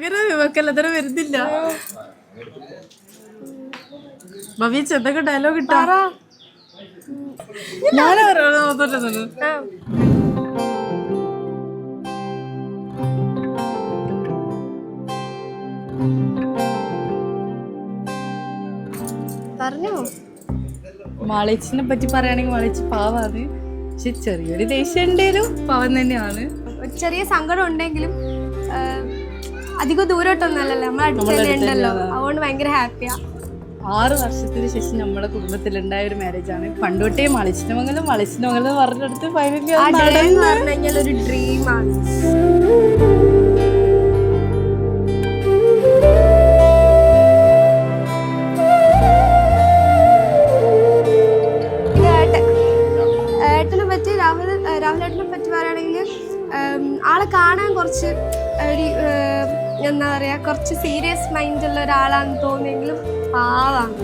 അങ്ങനെ വിവക്കല്ലതര വരുന്നില്ല. ഭവ്യ എന്തൊക്കെ ഡയലോഗ് ഇട്ടാ ഞാൻ പറഞ്ഞോ. മാളേച്ചിനെ പറ്റി പറയുകയാണെങ്കിൽ മാളേച്ചി പാവാണ്. പക്ഷെ ചെറിയൊരു ദേഷ്യം ഉണ്ടെങ്കിലും പാവം തന്നെയാണ്. ചെറിയ സങ്കടം ഉണ്ടെങ്കിലും അധികം ദൂരോട്ടൊന്നല്ലല്ലോ, നമ്മളെ അടുത്ത് തന്നെ ഉണ്ടല്ലോ. അതുകൊണ്ട് ഭയങ്കര ഹാപ്പിയാ. 6 വർഷത്തിന് ശേഷം നമ്മുടെ കുടുംബത്തിലുണ്ടായ ഒരു മാരേജാണ്. പണ്ടോട്ടേ മളിച്ചിന്റെ മംഗലം പറഞ്ഞെടുത്ത് ഫൈനലി പറഞ്ഞാൽ ഒരു ഡ്രീമാണ്. രാഹുലേട്ടനെ പറ്റി പറയുകയാണെങ്കിൽ ആളെ കാണാൻ കുറച്ച് ഒരു എന്താ പറയുക, കുറച്ച് സീരിയസ് മൈൻഡുള്ള ഒരാളാണെന്ന് തോന്നിയെങ്കിലും പാവാണ്.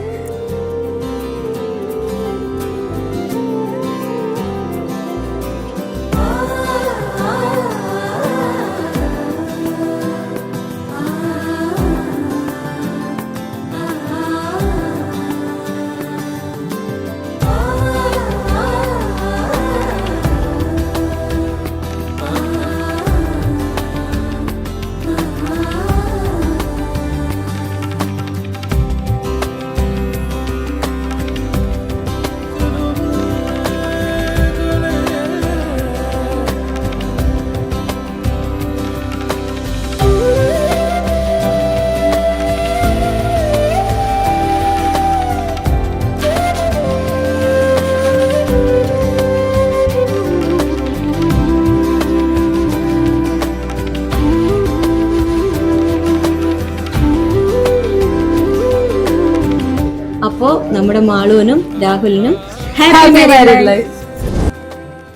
അപ്പോ നമ്മുടെ മാളുവിനും രാഹുലിനും ഹാപ്പി മാരീഡ് ലൈഫ്.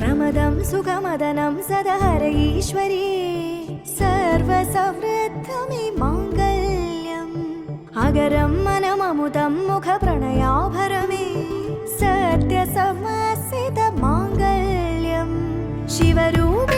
പ്രമദം സുഖമദനം സദഹര ഈശ്വരീ സർവസമൃദ്ധമേ മാംഗല്യം അഗരം മനമമുദം മുഖപ്രണയാഭരമേ സത്യസമസിത മാംഗല്യം ശിവരൂപ